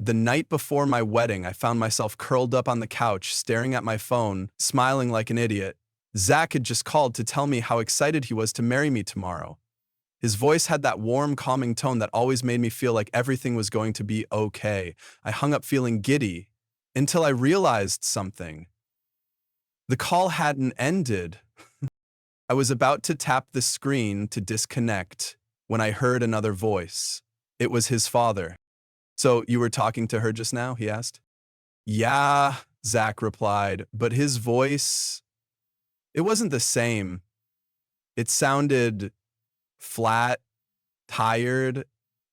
The night before my wedding, I found myself curled up on the couch, staring at my phone, smiling like an idiot. Zach had just called to tell me how excited he was to marry me tomorrow. His voice had that warm, calming tone that always made me feel like everything was going to be okay. I hung up feeling giddy until I realized something. The call hadn't ended. I was about to tap the screen to disconnect when I heard another voice. It was his father. "So you were talking to her just now?" he asked. "Yeah," Zach replied, but his voice, it wasn't the same. It sounded flat, tired,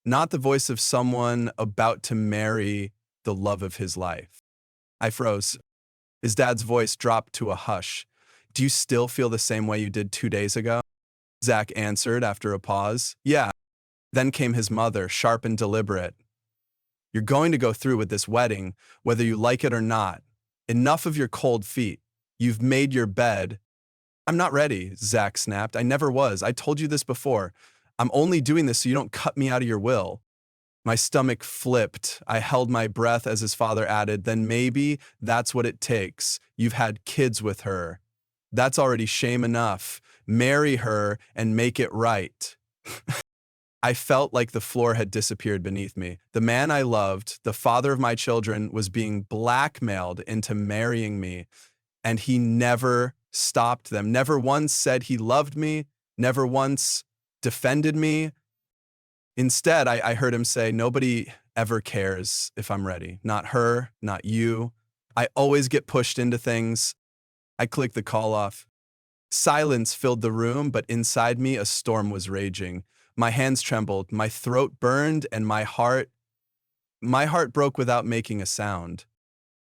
not the voice of someone about to marry the love of his life. I froze. His dad's voice dropped to a hush. "Do you still feel the same way you did 2 days ago?" Zach answered after a pause. "Yeah." Then came his mother, sharp and deliberate. "You're going to go through with this wedding, whether you like it or not. Enough of your cold feet. You've made your bed." "I'm not ready," Zach snapped. "I never was. I told you this before. I'm only doing this so you don't cut me out of your will." My stomach flipped. I held my breath as his father added, "Then maybe that's what it takes. You've had kids with her. That's already shame enough. Marry her and make it right." I felt like the floor had disappeared beneath me. The man I loved, the father of my children, was being blackmailed into marrying me, and he never stopped them. Never once said he loved me, never once defended me. Instead, I heard him say, "Nobody ever cares if I'm ready. Not her, not you. I always get pushed into things." I clicked the call off. Silence filled the room, but inside me a storm was raging. My hands trembled, my throat burned, and my heart broke without making a sound.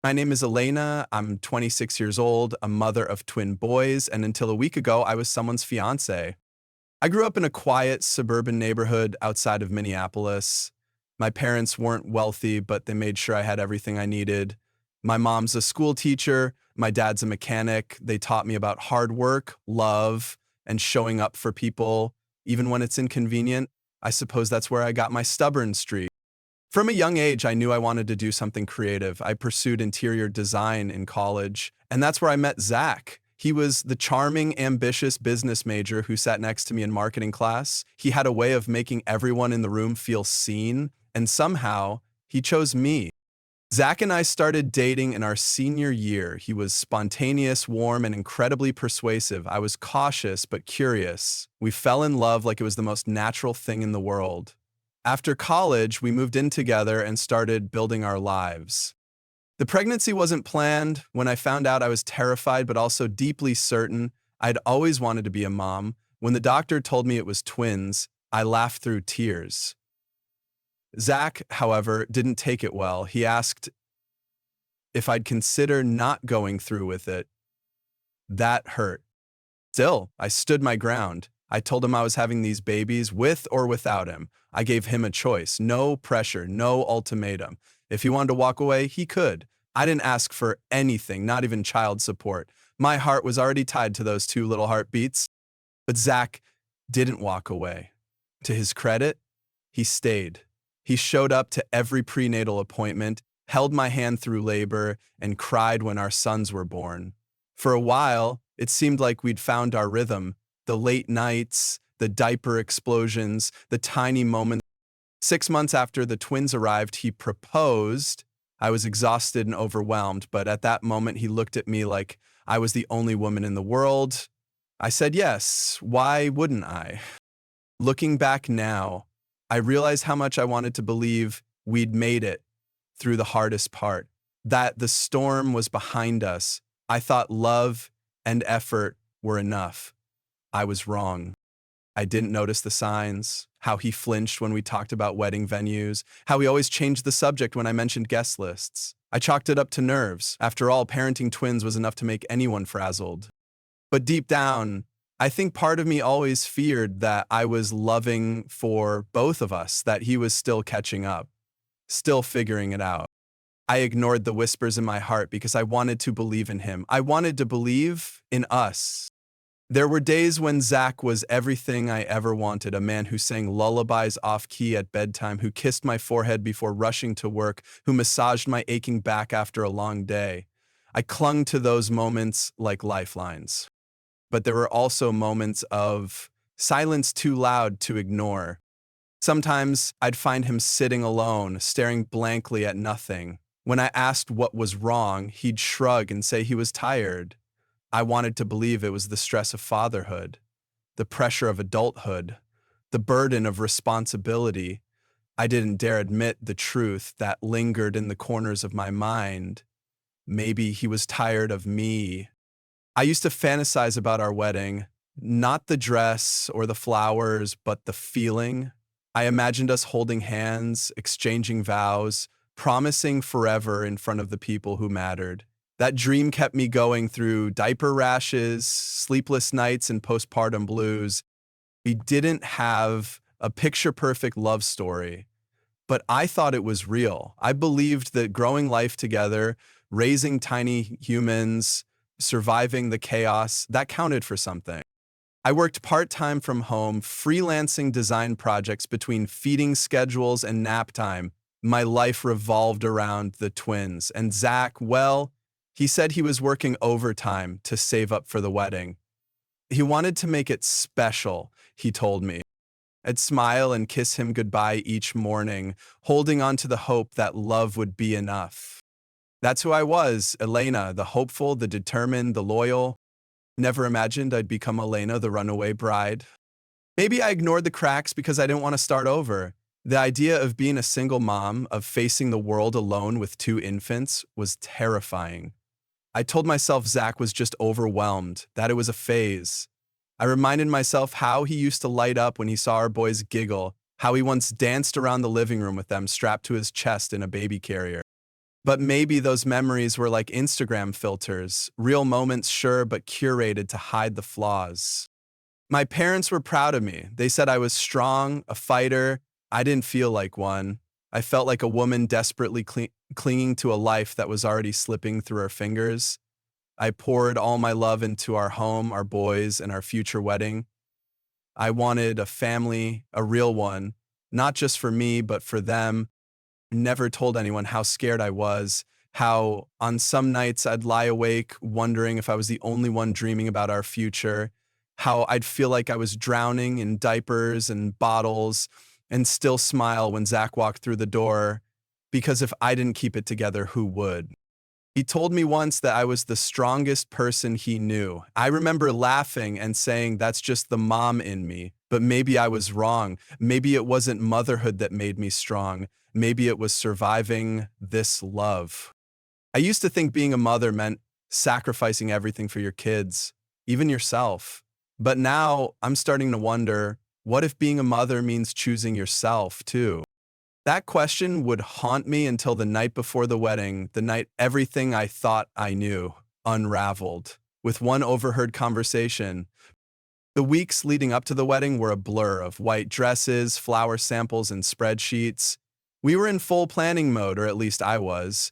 My name is Elena. I'm 26 years old, a mother of twin boys, and until a week ago, I was someone's fiancé. I grew up in a quiet suburban neighborhood outside of Minneapolis. My parents weren't wealthy, but they made sure I had everything I needed. My mom's a school teacher. My dad's a mechanic. They taught me about hard work, love, and showing up for people, even when it's inconvenient. I suppose that's where I got my stubborn streak. From a young age, I knew I wanted to do something creative. I pursued interior design in college, and that's where I met Zach. He was the charming, ambitious business major who sat next to me in marketing class. He had a way of making everyone in the room feel seen, and somehow, he chose me. Zach and I started dating in our senior year. He was spontaneous, warm, and incredibly persuasive. I was cautious but curious. We fell in love like it was the most natural thing in the world. After college, we moved in together and started building our lives. The pregnancy wasn't planned. When I found out, I was terrified but also deeply certain. I'd always wanted to be a mom. When the doctor told me it was twins, I laughed through tears. Zach, however, didn't take it well. He asked if I'd consider not going through with it. That hurt. Still, I stood my ground. I told him I was having these babies with or without him. I gave him a choice. No pressure, no ultimatum. If he wanted to walk away, he could. I didn't ask for anything, not even child support. My heart was already tied to those two little heartbeats. But Zach didn't walk away. To his credit, he stayed. He showed up to every prenatal appointment, held my hand through labor, and cried when our sons were born. For a while, it seemed like we'd found our rhythm. The late nights, the diaper explosions, the tiny moments. 6 months after the twins arrived, he proposed. I was exhausted and overwhelmed, but at that moment, he looked at me like I was the only woman in the world. I said yes. Why wouldn't I? Looking back now, I realize how much I wanted to believe we'd made it through the hardest part, that the storm was behind us. I thought love and effort were enough. I was wrong. I didn't notice the signs, how he flinched when we talked about wedding venues, how he always changed the subject when I mentioned guest lists. I chalked it up to nerves. After all, parenting twins was enough to make anyone frazzled. But deep down, I think part of me always feared that I was loving for both of us, that he was still catching up, still figuring it out. I ignored the whispers in my heart because I wanted to believe in him. I wanted to believe in us. There were days when Zach was everything I ever wanted, a man who sang lullabies off-key at bedtime, who kissed my forehead before rushing to work, who massaged my aching back after a long day. I clung to those moments like lifelines. But there were also moments of silence too loud to ignore. Sometimes I'd find him sitting alone, staring blankly at nothing. When I asked what was wrong, he'd shrug and say he was tired. I wanted to believe it was the stress of fatherhood, the pressure of adulthood, the burden of responsibility. I didn't dare admit the truth that lingered in the corners of my mind. Maybe he was tired of me. I used to fantasize about our wedding, not the dress or the flowers, but the feeling. I imagined us holding hands, exchanging vows, promising forever in front of the people who mattered. That dream kept me going through diaper rashes, sleepless nights, and postpartum blues. We didn't have a picture-perfect love story, but I thought it was real. I believed that growing life together, raising tiny humans, surviving the chaos, that counted for something. I worked part-time from home, freelancing design projects between feeding schedules and nap time. My life revolved around the twins. And Zach, well, he said he was working overtime to save up for the wedding. He wanted to make it special, he told me. I'd smile and kiss him goodbye each morning, holding on to the hope that love would be enough. That's who I was, Elena, the hopeful, the determined, the loyal. Never imagined I'd become Elena, the runaway bride. Maybe I ignored the cracks because I didn't want to start over. The idea of being a single mom, of facing the world alone with two infants, was terrifying. I told myself Zach was just overwhelmed, that it was a phase. I reminded myself how he used to light up when he saw our boys giggle, how he once danced around the living room with them strapped to his chest in a baby carrier. But maybe those memories were like Instagram filters, real moments sure, but curated to hide the flaws. My parents were proud of me. They said I was strong, a fighter. I didn't feel like one. I felt like a woman desperately clinging to a life that was already slipping through her fingers. I poured all my love into our home, our boys, and our future wedding. I wanted a family, a real one, not just for me, but for them. Never told anyone how scared I was, how on some nights I'd lie awake wondering if I was the only one dreaming about our future, how I'd feel like I was drowning in diapers and bottles and still smile when Zach walked through the door, because if I didn't keep it together, who would? He told me once that I was the strongest person he knew. I remember laughing and saying that's just the mom in me, but maybe I was wrong. Maybe it wasn't motherhood that made me strong. Maybe it was surviving this love. I used to think being a mother meant sacrificing everything for your kids, even yourself. But now I'm starting to wonder, what if being a mother means choosing yourself too? That question would haunt me until the night before the wedding, the night everything I thought I knew unraveled. With one overheard conversation, the weeks leading up to the wedding were a blur of white dresses, flower samples, and spreadsheets. We were in full planning mode, or at least I was.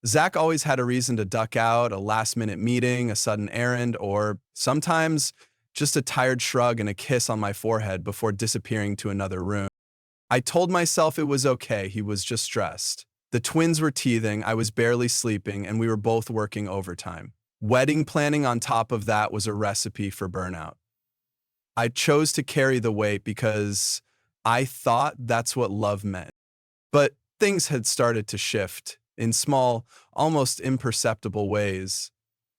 Zach always had a reason to duck out, a last-minute meeting, a sudden errand, or sometimes just a tired shrug and a kiss on my forehead before disappearing to another room. I told myself it was okay, he was just stressed. The twins were teething, I was barely sleeping, and we were both working overtime. Wedding planning on top of that was a recipe for burnout. I chose to carry the weight because I thought that's what love meant. But things had started to shift in small, almost imperceptible ways.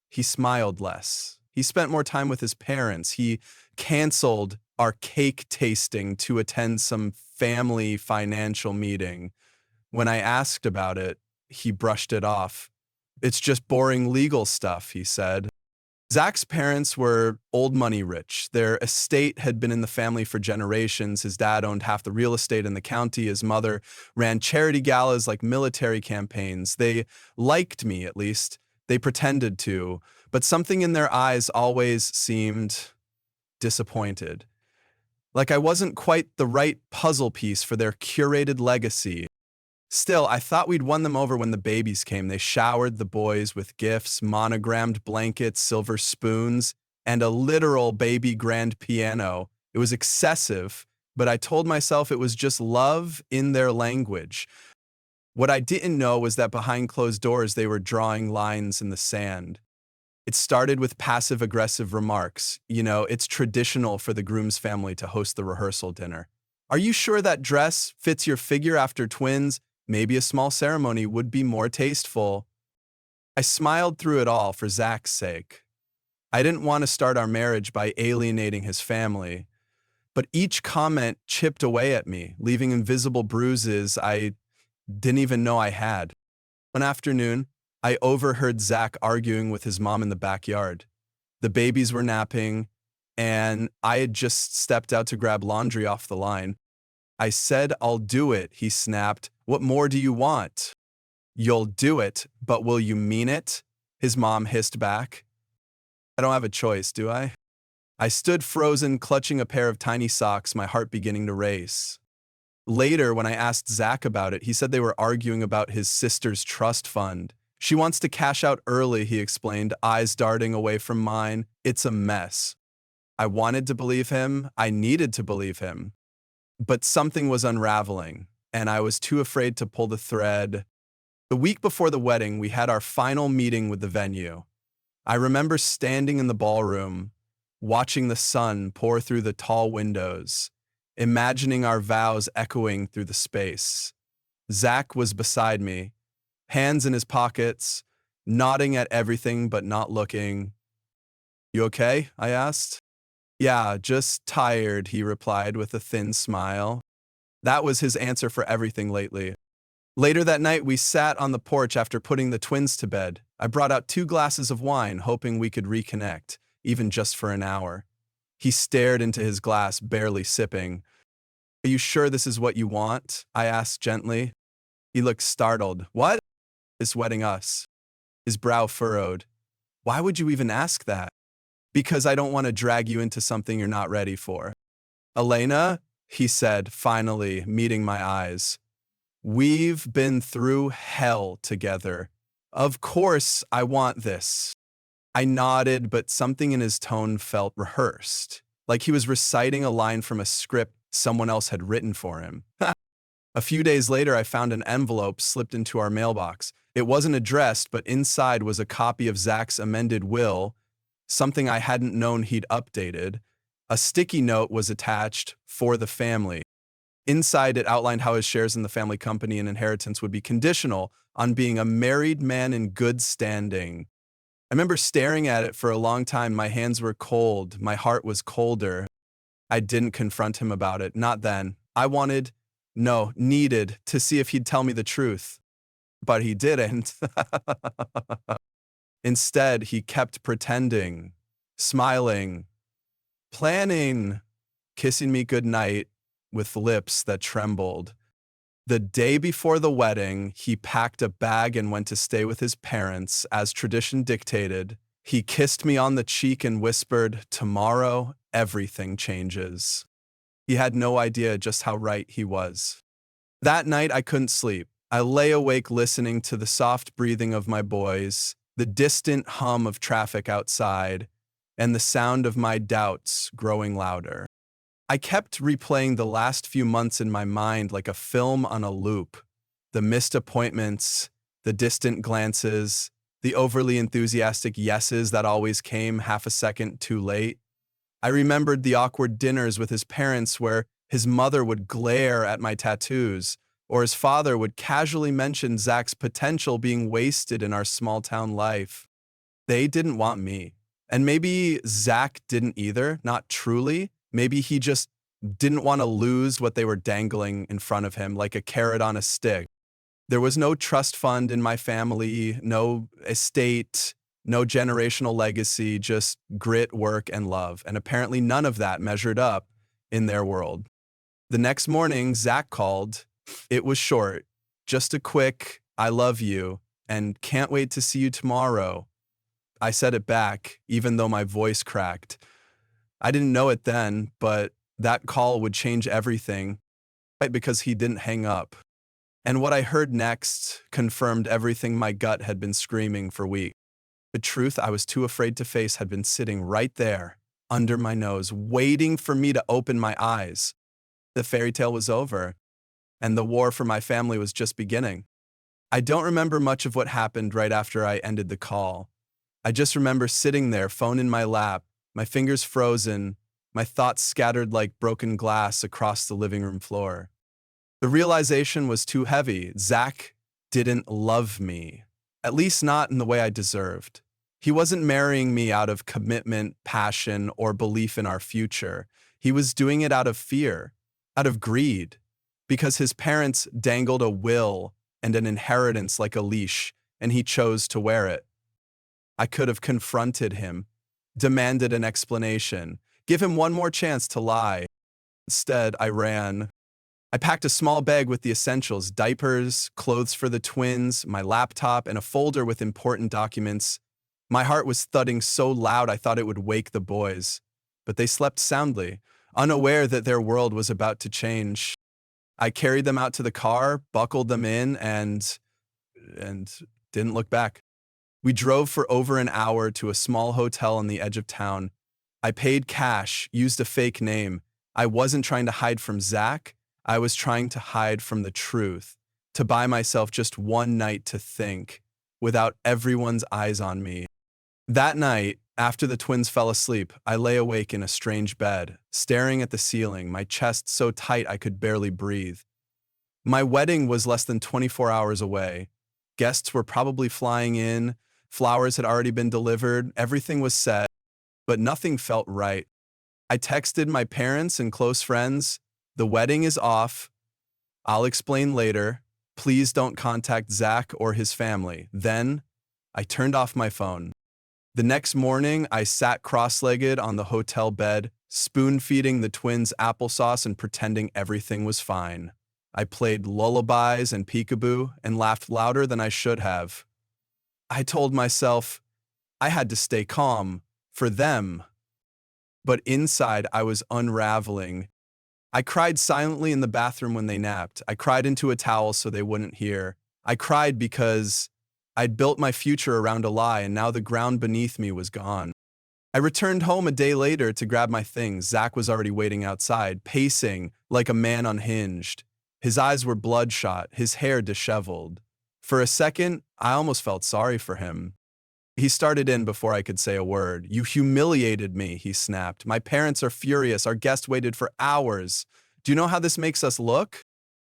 He smiled less. He spent more time with his parents. He canceled our cake tasting to attend some family financial meeting. When I asked about it, he brushed it off. It's just boring legal stuff, he said. Zach's parents were old money rich. Their estate had been in the family for generations. His dad owned half the real estate in the county. His mother ran charity galas like military campaigns. They liked me, at least. They pretended to. But something in their eyes always seemed disappointed. Like I wasn't quite the right puzzle piece for their curated legacy. Still, I thought we'd won them over when the babies came. They showered the boys with gifts, monogrammed blankets, silver spoons. and a literal baby grand piano. It was excessive, but I told myself it was just love in their language. What I didn't know was that behind closed doors, they were drawing lines in the sand. It started with passive-aggressive remarks. You know, it's traditional for the groom's family to host the rehearsal dinner. Are you sure that dress fits your figure after twins? Maybe a small ceremony would be more tasteful. I smiled through it all for Zach's sake. I didn't want to start our marriage by alienating his family, but each comment chipped away at me, leaving invisible bruises I didn't even know I had. One afternoon, I overheard Zach arguing with his mom in the backyard. The babies were napping, and I had just stepped out to grab laundry off the line. I said, "I'll do it," he snapped. "What more do you want?" "You'll do it, but will you mean it?" his mom hissed back. I don't have a choice, do I? I stood frozen, clutching a pair of tiny socks, my heart beginning to race. Later, when I asked Zach about it, he said they were arguing about his sister's trust fund. She wants to cash out early, he explained, eyes darting away from mine. It's a mess. I wanted to believe him. I needed to believe him. But something was unraveling, and I was too afraid to pull the thread. The week before the wedding, we had our final meeting with the venue. I remember standing in the ballroom, watching the sun pour through the tall windows, imagining our vows echoing through the space. Zach was beside me, hands in his pockets, nodding at everything but not looking. "You okay?" I asked. "Yeah, just tired," he replied with a thin smile. That was his answer for everything lately. Later that night, we sat on the porch after putting the twins to bed. I brought out 2 glasses of wine, hoping we could reconnect, even just for an hour. He stared into his glass, barely sipping. "Are you sure this is what you want?" I asked gently. He looked startled. "What?" "This wedding us." His brow furrowed. "Why would you even ask that?" "Because I don't want to drag you into something you're not ready for." "Elena," he said, finally meeting my eyes. "We've been through hell together. Of course I want this." I nodded, but something in his tone felt rehearsed, like he was reciting a line from a script someone else had written for him. A few days later, I found an envelope slipped into our mailbox. It wasn't addressed, but inside was a copy of Zach's amended will, something I hadn't known he'd updated. A sticky note was attached for the family. Inside, it outlined how his shares in the family company and inheritance would be conditional on being a married man in good standing. I remember staring at it for a long time. My hands were cold. My heart was colder. I didn't confront him about it. Not then. I needed to see if he'd tell me the truth. But he didn't. Instead, he kept pretending, smiling, planning, kissing me goodnight with lips that trembled. The day before the wedding, he packed a bag and went to stay with his parents, as tradition dictated. He kissed me on the cheek and whispered, "Tomorrow, everything changes." He had no idea just how right he was. That night, I couldn't sleep. I lay awake listening to the soft breathing of my boys, the distant hum of traffic outside, and the sound of my doubts growing louder. I kept replaying the last few months in my mind like a film on a loop. The missed appointments, the distant glances, the overly enthusiastic yeses that always came half a second too late. I remembered the awkward dinners with his parents where his mother would glare at my tattoos, or his father would casually mention Zach's potential being wasted in our small-town life. They didn't want me. And maybe Zach didn't either, not truly. Maybe he just didn't want to lose what they were dangling in front of him, like a carrot on a stick. There was no trust fund in my family, no estate, no generational legacy, just grit, work, and love. And apparently none of that measured up in their world. The next morning, Zach called. It was short, just a quick, "I love you," and "Can't wait to see you tomorrow." I said it back, even though my voice cracked. I didn't know it then, but that call would change everything, right? Because he didn't hang up. And what I heard next confirmed everything my gut had been screaming for weeks. The truth I was too afraid to face had been sitting right there, under my nose, waiting for me to open my eyes. The fairy tale was over, and the war for my family was just beginning. I don't remember much of what happened right after I ended the call. I just remember sitting there, phone in my lap, my fingers frozen, my thoughts scattered like broken glass across the living room floor. The realization was too heavy. Zach didn't love me, at least not in the way I deserved. He wasn't marrying me out of commitment, passion, or belief in our future. He was doing it out of fear, out of greed, because his parents dangled a will and an inheritance like a leash, and he chose to wear it. I could have confronted him, demanded an explanation, give him one more chance to lie. Instead, I ran. I packed a small bag with the essentials: diapers, clothes for the twins, my laptop, and a folder with important documents. My heart was thudding so loud I thought it would wake the boys, but they slept soundly, unaware that their world was about to change. I carried them out to the car, buckled them in, and didn't look back. We drove for over an hour to a small hotel on the edge of town. I paid cash, used a fake name. I wasn't trying to hide from Zach. I was trying to hide from the truth, to buy myself just one night to think, without everyone's eyes on me. That night, after the twins fell asleep, I lay awake in a strange bed, staring at the ceiling, my chest so tight I could barely breathe. My wedding was less than 24 hours away. Guests were probably flying in, flowers had already been delivered, everything was set, but nothing felt right. I texted my parents and close friends, "The wedding is off. I'll explain later. Please don't contact Zach or his family." Then, I turned off my phone. The next morning, I sat cross-legged on the hotel bed, spoon-feeding the twins applesauce and pretending everything was fine. I played lullabies and peekaboo and laughed louder than I should have. I told myself I had to stay calm for them. But inside, I was unraveling. I cried silently in the bathroom when they napped. I cried into a towel so they wouldn't hear. I cried because I'd built my future around a lie, and now the ground beneath me was gone. I returned home a day later to grab my things. Zach was already waiting outside, pacing like a man unhinged. His eyes were bloodshot, his hair disheveled. For a second, I almost felt sorry for him. He started in before I could say a word. "You humiliated me," he snapped. "My parents are furious. Our guest waited for hours. Do you know how this makes us look?"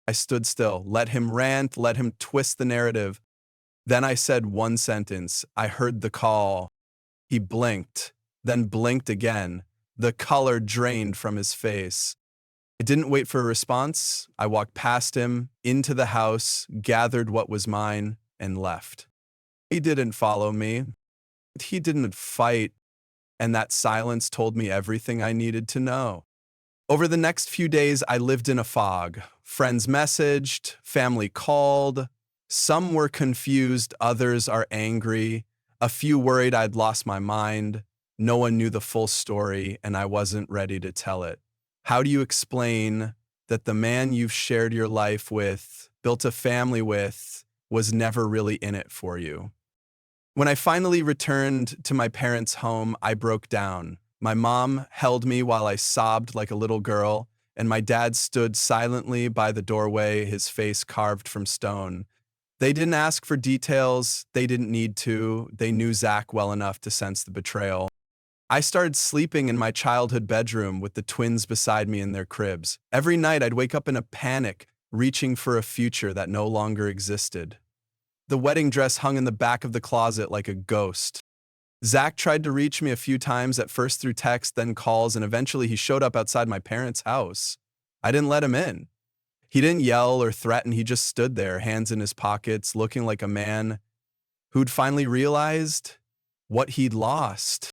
I stood still, let him rant, let him twist the narrative. Then I said one sentence. "I heard the call." He blinked, then blinked again. The color drained from his face. I didn't wait for a response. I walked past him, into the house, gathered what was mine, and left. He didn't follow me. He didn't fight, and that silence told me everything I needed to know. Over the next few days, I lived in a fog. Friends messaged, family called. Some were confused, others are angry. A few worried I'd lost my mind. No one knew the full story, and I wasn't ready to tell it. How do you explain that the man you've shared your life with, built a family with, was never really in it for you? When I finally returned to my parents' home, I broke down. My mom held me while I sobbed like a little girl, and my dad stood silently by the doorway, his face carved from stone. They didn't ask for details. They didn't need to. They knew Zach well enough to sense the betrayal. I started sleeping in my childhood bedroom with the twins beside me in their cribs. Every night I'd wake up in a panic, reaching for a future that no longer existed. The wedding dress hung in the back of the closet like a ghost. Zach tried to reach me a few times, at first through text, then calls, and eventually he showed up outside my parents' house. I didn't let him in. He didn't yell or threaten, he just stood there, hands in his pockets, looking like a man who'd finally realized what he'd lost.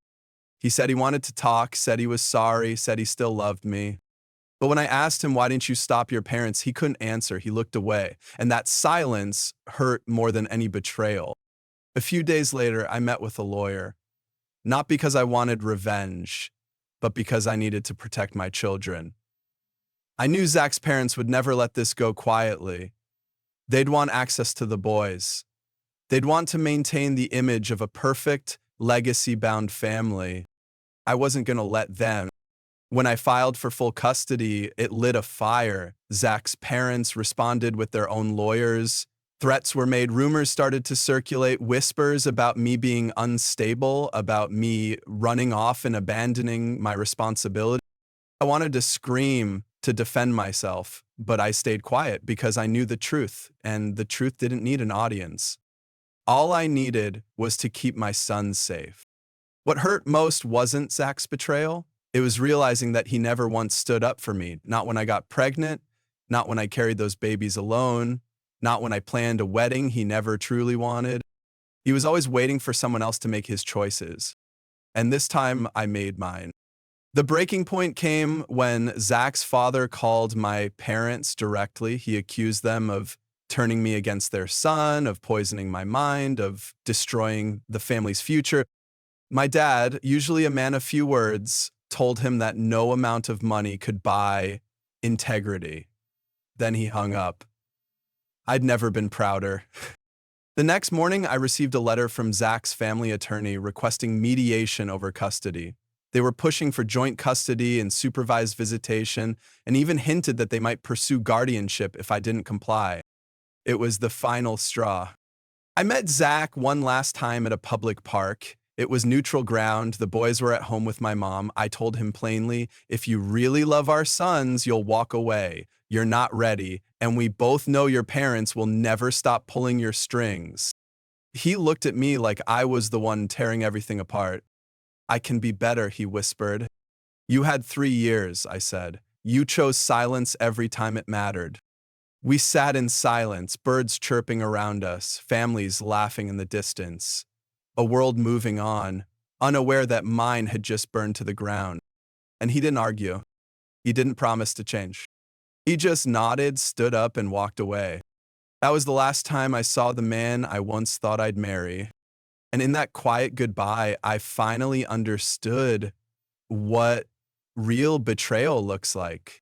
He said he wanted to talk, said he was sorry, said he still loved me. But when I asked him, "Why didn't you stop your parents?" he couldn't answer. He looked away. And that silence hurt more than any betrayal. A few days later, I met with a lawyer. Not because I wanted revenge, but because I needed to protect my children. I knew Zach's parents would never let this go quietly. They'd want access to the boys. They'd want to maintain the image of a perfect, legacy-bound family. I wasn't going to let them. When I filed for full custody, it lit a fire. Zach's parents responded with their own lawyers. Threats were made, rumors started to circulate, whispers about me being unstable, about me running off and abandoning my responsibility. I wanted to scream to defend myself, but I stayed quiet because I knew the truth, and the truth didn't need an audience. All I needed was to keep my son safe. What hurt most wasn't Zach's betrayal. It was realizing that he never once stood up for me, not when I got pregnant, not when I carried those babies alone, not when I planned a wedding he never truly wanted. He was always waiting for someone else to make his choices. And this time, I made mine. The breaking point came when Zach's father called my parents directly. He accused them of turning me against their son, of poisoning my mind, of destroying the family's future. My dad, usually a man of few words, told him that no amount of money could buy integrity. Then he hung up. I'd never been prouder. The next morning, I received a letter from Zach's family attorney requesting mediation over custody. They were pushing for joint custody and supervised visitation, and even hinted that they might pursue guardianship if I didn't comply. It was the final straw. I met Zach one last time at a public park. It was neutral ground. The boys were at home with my mom. I told him plainly, if you really love our sons, you'll walk away. You're not ready, and we both know your parents will never stop pulling your strings. He looked at me like I was the one tearing everything apart. I can be better, he whispered. You had 3 years, I said. You chose silence every time it mattered. We sat in silence, birds chirping around us, families laughing in the distance. A world moving on, unaware that mine had just burned to the ground. And he didn't argue. He didn't promise to change. He just nodded, stood up, and walked away. That was the last time I saw the man I once thought I'd marry. And in that quiet goodbye, I finally understood what real betrayal looks like.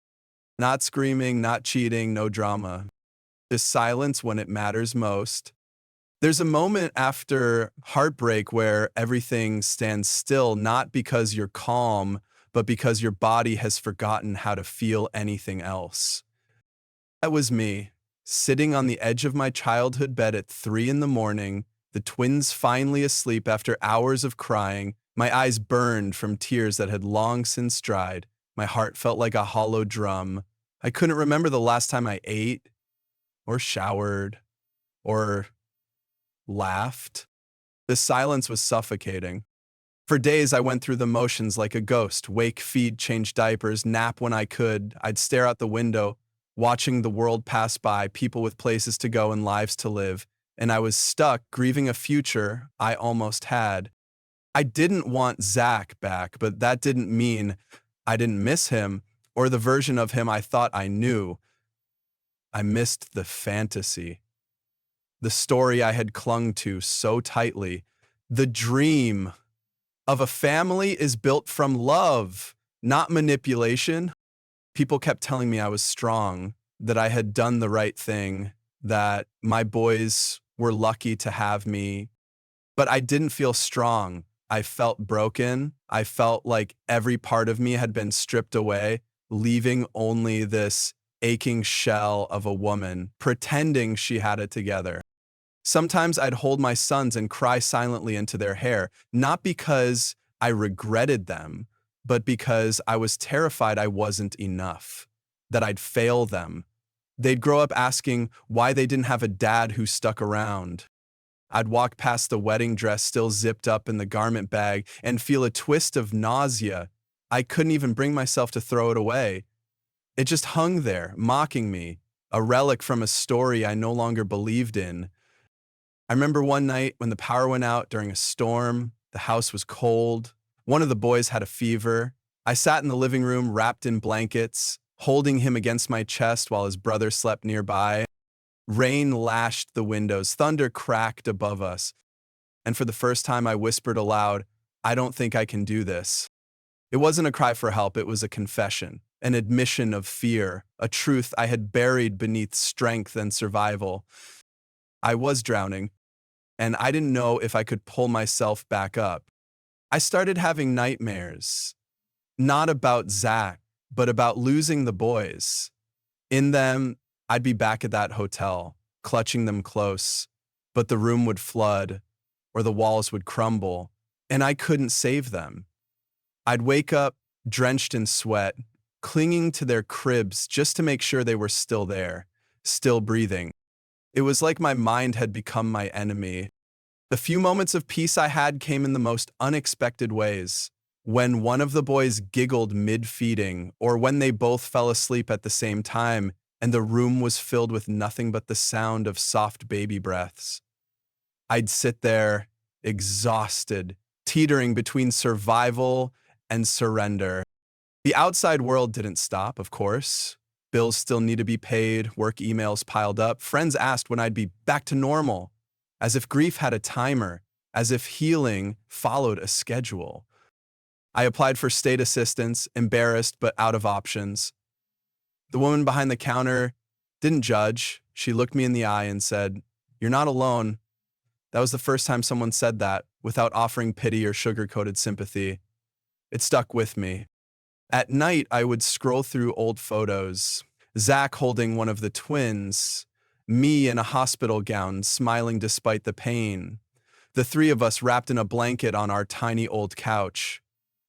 Not screaming, not cheating, no drama. Just silence when it matters most. There's a moment after heartbreak where everything stands still, not because you're calm, but because your body has forgotten how to feel anything else. That was me, sitting on the edge of my childhood bed at 3 in the morning, the twins finally asleep after hours of crying. My eyes burned from tears that had long since dried. My heart felt like a hollow drum. I couldn't remember the last time I ate, or showered, or laughed. The silence was suffocating. For days, I went through the motions like a ghost, wake, feed, change diapers, nap when I could. I'd stare out the window, watching the world pass by, people with places to go and lives to live, and I was stuck, grieving a future I almost had. I didn't want Zach back, but that didn't mean I didn't miss him, or the version of him I thought I knew. I missed the fantasy. The story I had clung to so tightly. The dream of a family is built from love, not manipulation. People kept telling me I was strong, that I had done the right thing, that my boys were lucky to have me. But I didn't feel strong. I felt broken. I felt like every part of me had been stripped away, leaving only this aching shell of a woman, pretending she had it together. Sometimes I'd hold my sons and cry silently into their hair, not because I regretted them, but because I was terrified I wasn't enough, that I'd fail them. They'd grow up asking why they didn't have a dad who stuck around. I'd walk past the wedding dress still zipped up in the garment bag and feel a twist of nausea. I couldn't even bring myself to throw it away. It just hung there, mocking me, a relic from a story I no longer believed in. I remember one night when the power went out during a storm. The house was cold. One of the boys had a fever. I sat in the living room wrapped in blankets, holding him against my chest while his brother slept nearby. Rain lashed the windows. Thunder cracked above us. And for the first time, I whispered aloud, I don't think I can do this. It wasn't a cry for help. It was a confession, an admission of fear, a truth I had buried beneath strength and survival. I was drowning. and I didn't know if I could pull myself back up. I started having nightmares, not about Zach, but about losing the boys. In them, I'd be back at that hotel, clutching them close, but the room would flood or the walls would crumble, and I couldn't save them. I'd wake up drenched in sweat, clinging to their cribs just to make sure they were still there, still breathing. It was like my mind had become my enemy. The few moments of peace I had came in the most unexpected ways. When one of the boys giggled mid-feeding, or when they both fell asleep at the same time, and the room was filled with nothing but the sound of soft baby breaths. I'd sit there, exhausted, teetering between survival and surrender. The outside world didn't stop, of course. Bills still need to be paid, work emails piled up, friends asked when I'd be back to normal, as if grief had a timer, as if healing followed a schedule. I applied for state assistance, embarrassed but out of options. The woman behind the counter didn't judge. She looked me in the eye and said, "You're not alone." That was the first time someone said that without offering pity or sugar-coated sympathy. It stuck with me. At night, I would scroll through old photos. Zach holding one of the twins, me in a hospital gown, smiling despite the pain. The three of us wrapped in a blanket on our tiny old couch.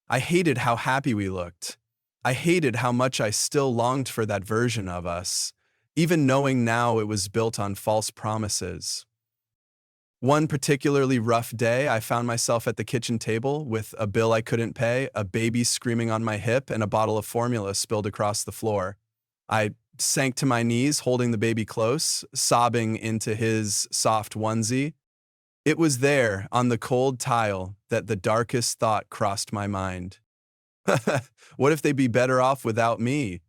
I hated how happy we looked. I hated how much I still longed for that version of us, even knowing now it was built on false promises. One particularly rough day, I found myself at the kitchen table with a bill I couldn't pay, a baby screaming on my hip, and a bottle of formula spilled across the floor. I sank to my knees, holding the baby close, sobbing into his soft onesie. It was there, on the cold tile, that the darkest thought crossed my mind. What if they'd be better off without me?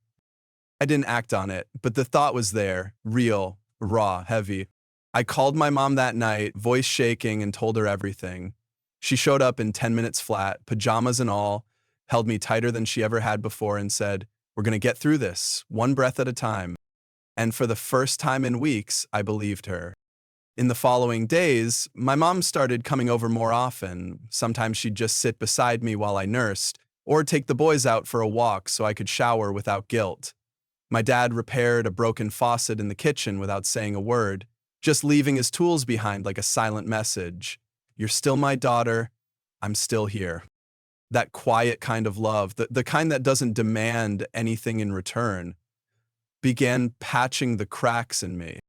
I didn't act on it, but the thought was there, real, raw, heavy. I called my mom that night, voice shaking, and told her everything. She showed up in 10 minutes flat, pajamas and all, held me tighter than she ever had before, and said, "We're going to get through this, one breath at a time." And for the first time in weeks, I believed her. In the following days, my mom started coming over more often. Sometimes she'd just sit beside me while I nursed, or take the boys out for a walk so I could shower without guilt. My dad repaired a broken faucet in the kitchen without saying a word, just leaving his tools behind like a silent message. "You're still my daughter. I'm still here." That quiet kind of love, the kind that doesn't demand anything in return, began patching the cracks in me.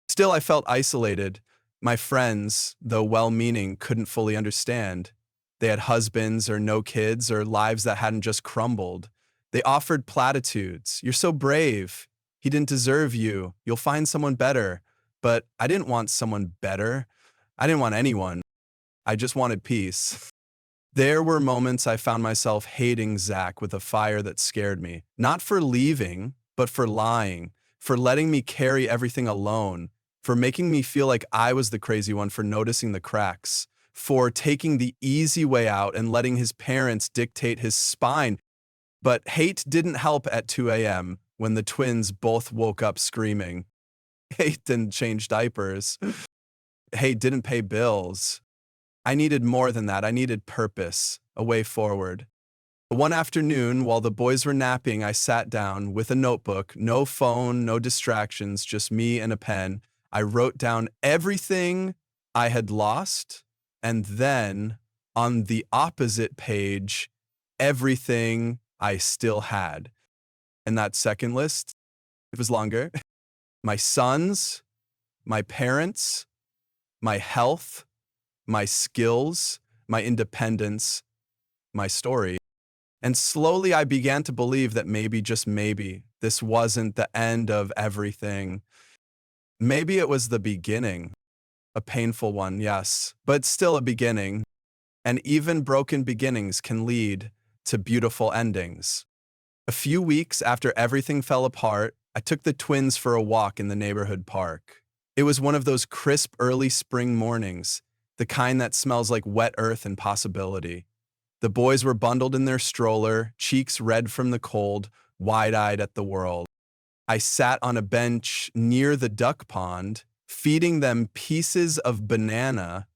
Still, I felt isolated. My friends, though well-meaning, couldn't fully understand. They had husbands or no kids or lives that hadn't just crumbled. They offered platitudes. "You're so brave. He didn't deserve you. You'll find someone better." But I didn't want someone better. I didn't want anyone. I just wanted peace. There were moments I found myself hating Zach with a fire that scared me. Not for leaving, but for lying, for letting me carry everything alone, for making me feel like I was the crazy one for noticing the cracks, for taking the easy way out and letting his parents dictate his spine. But hate didn't help at 2 a.m. when the twins both woke up screaming. Hate didn't change diapers. Hate didn't pay bills. I needed more than that. I needed purpose, a way forward. One afternoon, while the boys were napping, I sat down with a notebook, no phone, no distractions, just me and a pen. I wrote down everything I had lost, and then, on the opposite page, everything I still had. And that second list, it was longer. My sons, my parents, my health, my skills, my independence, my story. And slowly I began to believe that maybe, just maybe, this wasn't the end of everything. Maybe it was the beginning. A painful one, yes, but still a beginning. And even broken beginnings can lead to beautiful endings. A few weeks after everything fell apart, I took the twins for a walk in the neighborhood park. It was one of those crisp early spring mornings, the kind that smells like wet earth and possibility. The boys were bundled in their stroller, cheeks red from the cold, wide-eyed at the world. I sat on a bench near the duck pond, feeding them pieces of banana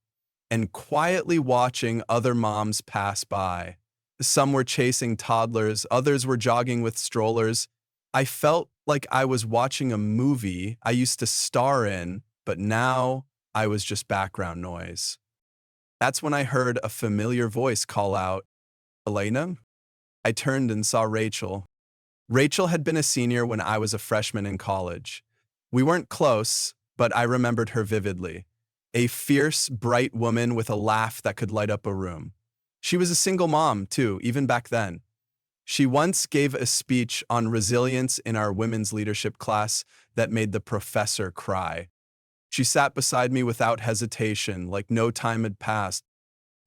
and quietly watching other moms pass by. Some were chasing toddlers, others were jogging with strollers. I felt like I was watching a movie I used to star in, but now I was just background noise. That's when I heard a familiar voice call out, "Elena?" I turned and saw Rachel. Rachel had been a senior when I was a freshman in college. We weren't close, but I remembered her vividly. A fierce, bright woman with a laugh that could light up a room. She was a single mom, too, even back then. She once gave a speech on resilience in our women's leadership class that made the professor cry. She sat beside me without hesitation, like no time had passed.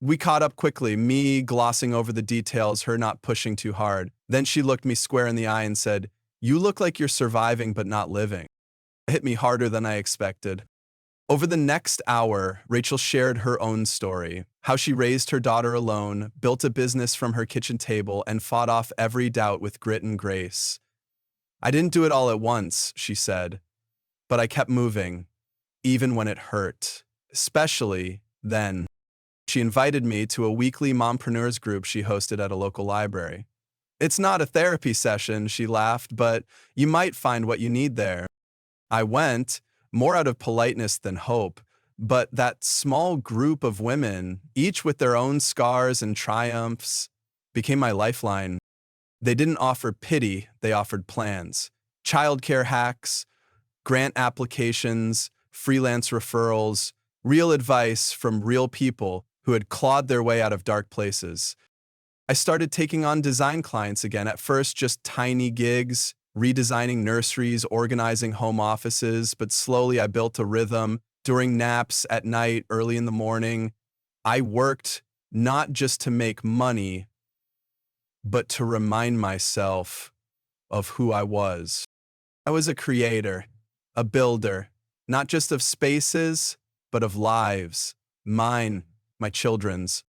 We caught up quickly, me glossing over the details, her not pushing too hard. Then she looked me square in the eye and said, "You look like you're surviving but not living." It hit me harder than I expected. Over the next hour, Rachel shared her own story, how she raised her daughter alone, built a business from her kitchen table, and fought off every doubt with grit and grace. "I didn't do it all at once," she said, "but I kept moving, even when it hurt, especially then." She invited me to a weekly mompreneurs group she hosted at a local library. "It's not a therapy session," she laughed, "but you might find what you need there." I went, more out of politeness than hope, but that small group of women, each with their own scars and triumphs, became my lifeline. They didn't offer pity, they offered plans. Childcare hacks, grant applications, freelance referrals, real advice from real people who had clawed their way out of dark places. I started taking on design clients again, at first just tiny gigs, redesigning nurseries, organizing home offices, but slowly I built a rhythm. During naps, at night, early in the morning, I worked not just to make money, but to remind myself of who I was. I was a creator, a builder, not just of spaces, but of lives, mine, my children's.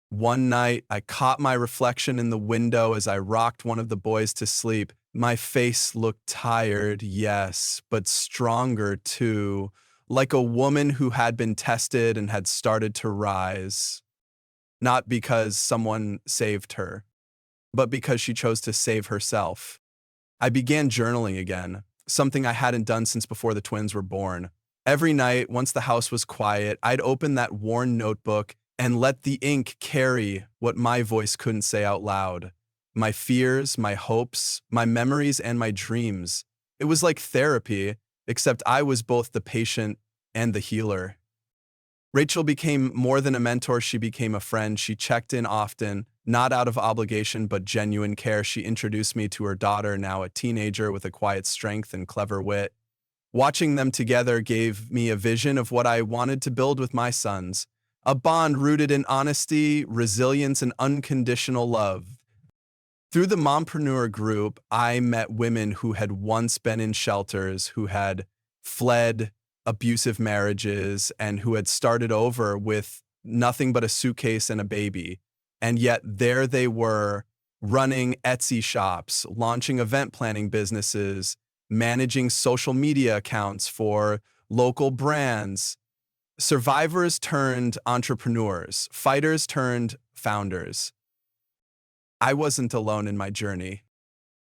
One night, I caught my reflection in the window as I rocked one of the boys to sleep. My face looked tired, yes, but stronger too, like a woman who had been tested and had started to rise. Not because someone saved her, but because she chose to save herself. I began journaling again, something I hadn't done since before the twins were born. Every night, once the house was quiet, I'd open that worn notebook and let the ink carry what my voice couldn't say out loud. My fears, my hopes, my memories, and my dreams. It was like therapy, except I was both the patient and the healer. Rachel became more than a mentor, she became a friend. She checked in often, not out of obligation, but genuine care. She introduced me to her daughter, now a teenager with a quiet strength and clever wit. Watching them together gave me a vision of what I wanted to build with my sons. A bond rooted in honesty, resilience, and unconditional love. Through the mompreneur group, I met women who had once been in shelters, who had fled abusive marriages, and who had started over with nothing but a suitcase and a baby. And yet there they were, running Etsy shops, launching event planning businesses, managing social media accounts for local brands. Survivors turned entrepreneurs, fighters turned founders. I wasn't alone in my journey.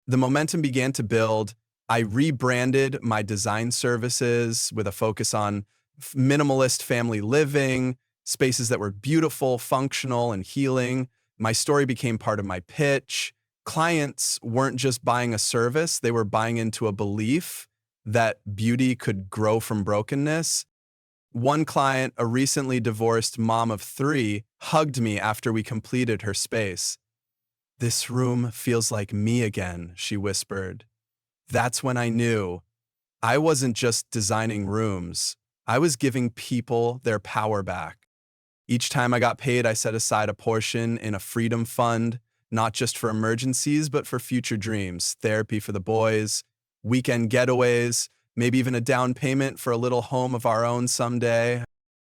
The momentum began to build. I rebranded my design services with a focus on minimalist family living, spaces that were beautiful, functional, and healing. My story became part of my pitch. Clients weren't just buying a service, they were buying into a belief that beauty could grow from brokenness. One client, a recently divorced mom of 3, hugged me after we completed her space. "This room feels like me again," she whispered. That's when I knew I wasn't just designing rooms. I was giving people their power back. Each time I got paid, I set aside a portion in a freedom fund, not just for emergencies, but for future dreams, therapy for the boys, weekend getaways, maybe even a down payment for a little home of our own someday.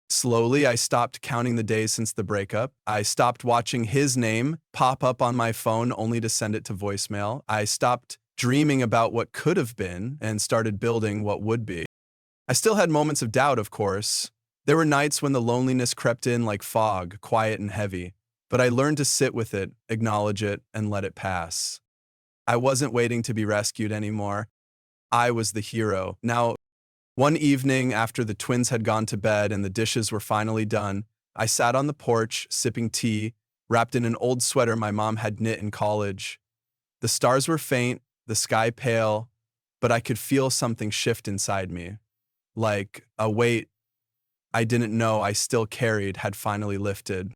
Slowly, I stopped counting the days since the breakup. I stopped watching his name pop up on my phone only to send it to voicemail. I stopped dreaming about what could have been and started building what would be. I still had moments of doubt, of course. There were nights when the loneliness crept in like fog, quiet and heavy, but I learned to sit with it, acknowledge it, and let it pass. I wasn't waiting to be rescued anymore. I was the hero. Now, one evening after the twins had gone to bed and the dishes were finally done, I sat on the porch, sipping tea, wrapped in an old sweater my mom had knit in college. The stars were faint, the sky pale, but I could feel something shift inside me. Like a weight I didn't know I still carried had finally lifted.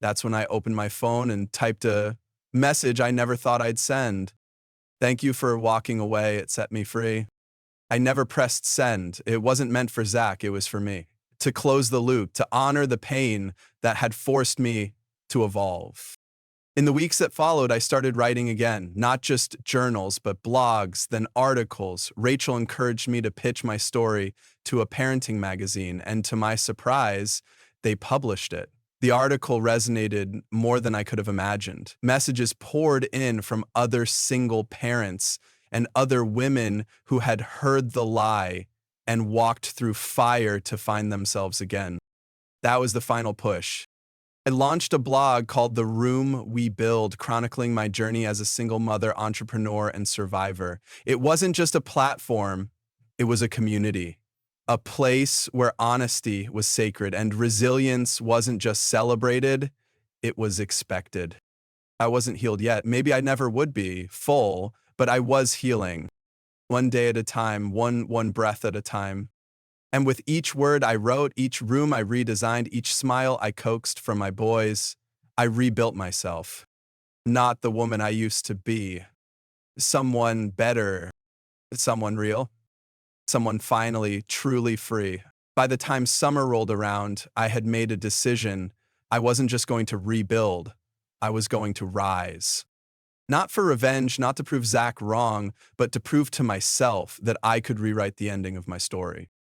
That's when I opened my phone and typed a message I never thought I'd send. Thank you for walking away, it set me free. I never pressed send. It wasn't meant for Zach, it was for me. To close the loop, to honor the pain that had forced me to evolve. In the weeks that followed, I started writing again, not just journals, but blogs, then articles. Rachel encouraged me to pitch my story to a parenting magazine, and to my surprise, they published it. The article resonated more than I could have imagined. Messages poured in from other single parents and other women who had heard the lie and walked through fire to find themselves again. That was the final push. I launched a blog called The Room We Build, chronicling my journey as a single mother, entrepreneur, and survivor. It wasn't just a platform, it was a community. A place where honesty was sacred and resilience wasn't just celebrated, it was expected. I wasn't healed yet. Maybe I never would be full, but I was healing. One day at a time, one breath at a time. And with each word I wrote, each room I redesigned, each smile I coaxed from my boys, I rebuilt myself. Not the woman I used to be. Someone better. Someone real. Someone finally truly free. By the time summer rolled around, I had made a decision. I wasn't just going to rebuild. I was going to rise. Not for revenge, not to prove Zach wrong, but to prove to myself that I could rewrite the ending of my story.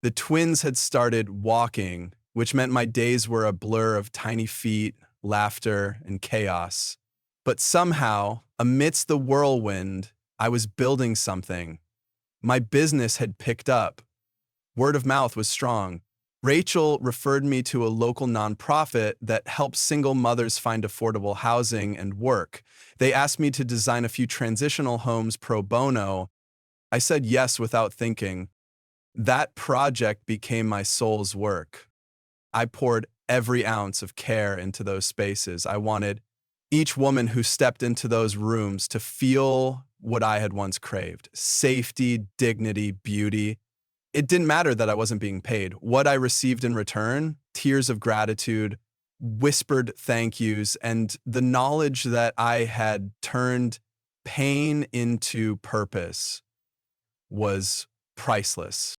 The twins had started walking, which meant my days were a blur of tiny feet, laughter, and chaos. But somehow, amidst the whirlwind, I was building something. My business had picked up. Word of mouth was strong. Rachel referred me to a local nonprofit that helps single mothers find affordable housing and work. They asked me to design a few transitional homes pro bono. I said yes without thinking. That project became my soul's work. I poured every ounce of care into those spaces. I wanted each woman who stepped into those rooms to feel what I had once craved: safety, dignity, beauty. It didn't matter that I wasn't being paid. What I received in return: tears of gratitude, whispered thank yous, and the knowledge that I had turned pain into purpose was priceless.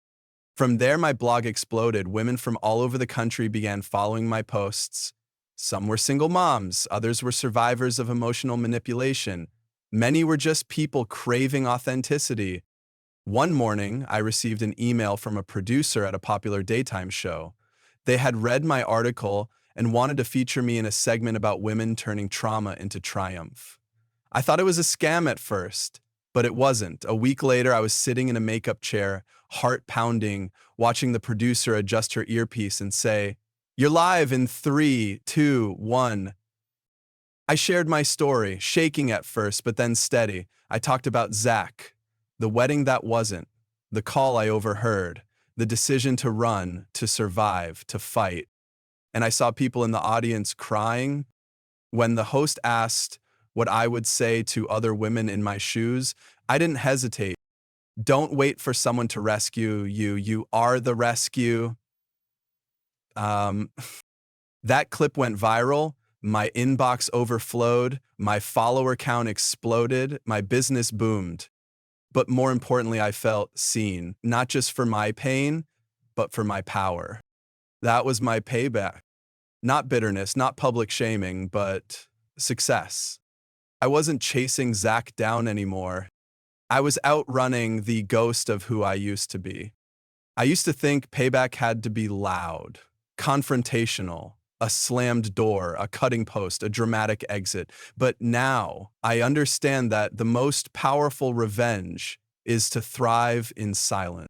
From there, my blog exploded. Women from all over the country began following my posts. Some were single moms, others were survivors of emotional manipulation. Many were just people craving authenticity. One morning, I received an email from a producer at a popular daytime show. They had read my article and wanted to feature me in a segment about women turning trauma into triumph. I thought it was a scam at first, but it wasn't. A week later, I was sitting in a makeup chair, heart pounding, watching the producer adjust her earpiece and say, "You're live in 3, 2, 1. I shared my story, shaking at first, but then steady. I talked about Zach, the wedding that wasn't, the call I overheard, the decision to run, to survive, to fight. And I saw people in the audience crying. When the host asked what I would say to other women in my shoes, I didn't hesitate. Don't wait for someone to rescue you. You are the rescue. That clip went viral. My inbox overflowed. My follower count exploded. My business boomed. But more importantly, I felt seen, not just for my pain, but for my power. That was my payback. Not bitterness, not public shaming, but success. I wasn't chasing Zach down anymore. I was outrunning the ghost of who I used to be. I used to think payback had to be loud, confrontational, a slammed door, a cutting post, a dramatic exit. But now I understand that the most powerful revenge is to thrive in silence.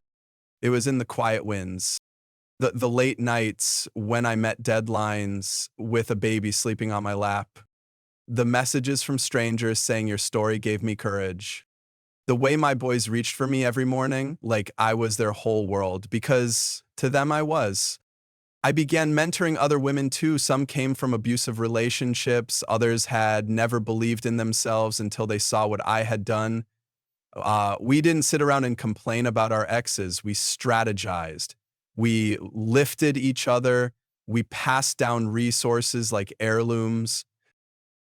It was in the quiet wins. The late nights when I met deadlines with a baby sleeping on my lap. The messages from strangers saying your story gave me courage. The way my boys reached for me every morning, like I was their whole world, because to them I was. I began mentoring other women too. Some came from abusive relationships, others had never believed in themselves until they saw what I had done. We didn't sit around and complain about our exes. We strategized. We lifted each other. We passed down resources like heirlooms.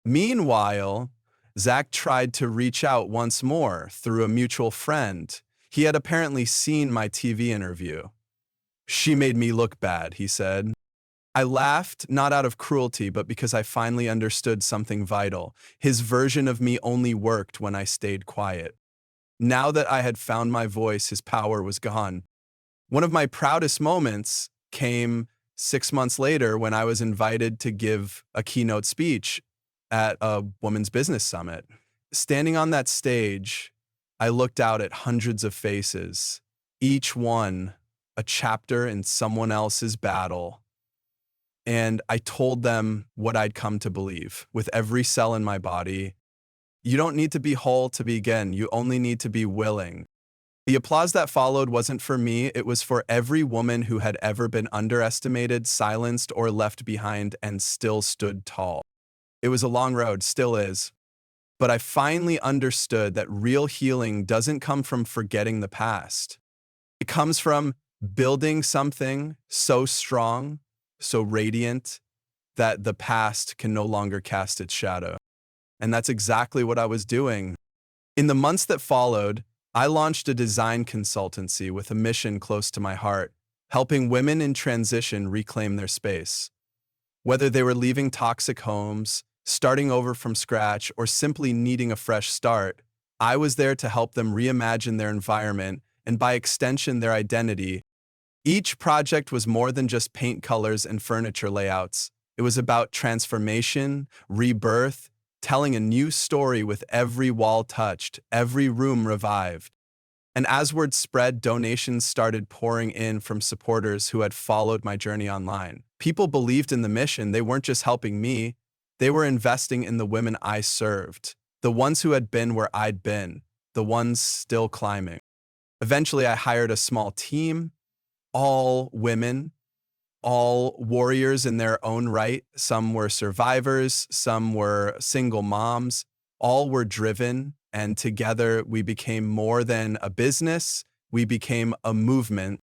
Meanwhile, Zach tried to reach out once more through a mutual friend. He had apparently seen my TV interview. She made me look bad, he said. I laughed, not out of cruelty, but because I finally understood something vital. His version of me only worked when I stayed quiet. Now that I had found my voice, his power was gone. One of my proudest moments came 6 months later when I was invited to give a keynote speech at a women's business summit. Standing on that stage, I looked out at hundreds of faces, each one a chapter in someone else's battle. And I told them what I'd come to believe with every cell in my body. You don't need to be whole to begin. You only need to be willing. The applause that followed wasn't for me. It was for every woman who had ever been underestimated, silenced, or left behind and still stood tall. It was a long road, still is. But I finally understood that real healing doesn't come from forgetting the past. It comes from building something so strong, so radiant, that the past can no longer cast its shadow. And that's exactly what I was doing. In the months that followed, I launched a design consultancy with a mission close to my heart, helping women in transition reclaim their space. Whether they were leaving toxic homes, starting over from scratch, or simply needing a fresh start, I was there to help them reimagine their environment and, by extension, their identity. Each project was more than just paint colors and furniture layouts. It was about transformation, rebirth, telling a new story with every wall touched, every room revived. And as word spread, donations started pouring in from supporters who had followed my journey online. People believed in the mission. They weren't just helping me, they were investing in the women I served, the ones who had been where I'd been, the ones still climbing. Eventually, I hired a small team, all women, all warriors in their own right. Some were survivors, some were single moms, all were driven, and together we became more than a business, we became a movement.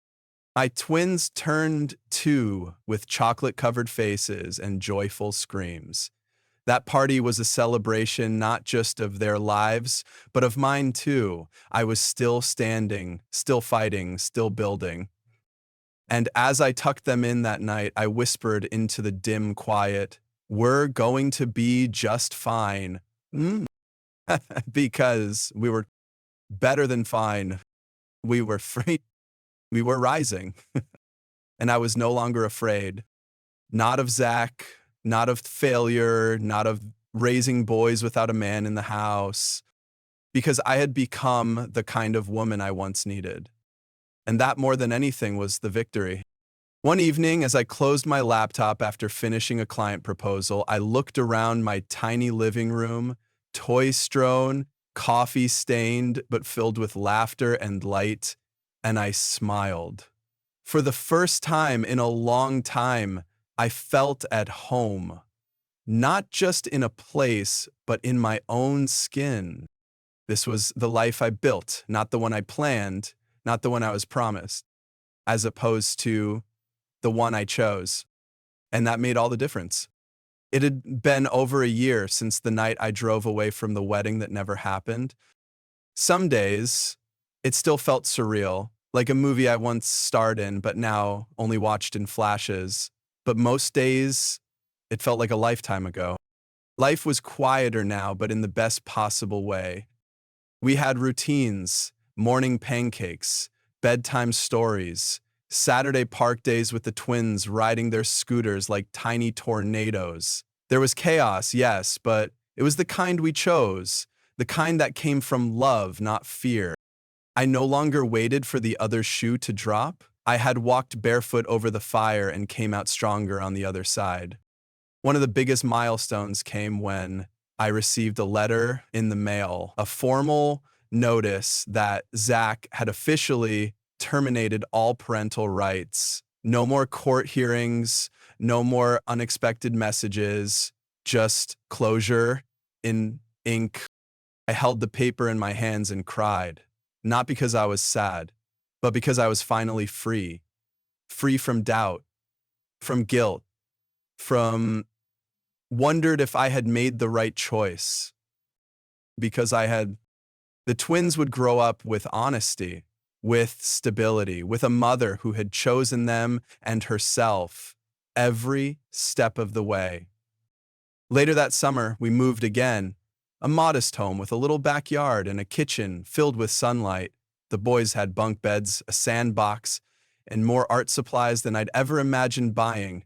My twins turned two with chocolate-covered faces and joyful screams. That party was a celebration not just of their lives, but of mine too. I was still standing, still fighting, still building. And as I tucked them in that night, I whispered into the dim quiet, "We're going to be just fine." Because we were better than fine. We were free. We were rising. And I was no longer afraid. Not of Zach, not of failure, not of raising boys without a man in the house. Because I had become the kind of woman I once needed. And that, more than anything, was the victory. One evening, as I closed my laptop after finishing a client proposal, I looked around my tiny living room, toy-strewn, coffee-stained, but filled with laughter and light, and I smiled. For the first time in a long time, I felt at home, not just in a place, but in my own skin. This was the life I built, not the one I planned, not the one I was promised, as opposed to the one I chose. And that made all the difference. It had been over a year since the night I drove away from the wedding that never happened. Some days, it still felt surreal, like a movie I once starred in, but now only watched in flashes. But most days, it felt like a lifetime ago. Life was quieter now, but in the best possible way. We had routines, morning pancakes, bedtime stories, Saturday park days with the twins riding their scooters like tiny tornadoes. There was chaos, yes, but it was the kind we chose, the kind that came from love, not fear. I no longer waited for the other shoe to drop. I had walked barefoot over the fire and came out stronger on the other side. One of the biggest milestones came when I received a letter in the mail, a formal notice that Zach had officially terminated all parental rights. No more court hearings, no more unexpected messages, just closure in ink. I held the paper in my hands and cried, not because I was sad, but because I was finally free. Free from doubt, from guilt, from wondered if I had made the right choice. Because the twins would grow up with honesty, with stability, with a mother who had chosen them and herself every step of the way. Later that summer, we moved again, a modest home with a little backyard and a kitchen filled with sunlight. The boys had bunk beds, a sandbox, and more art supplies than I'd ever imagined buying.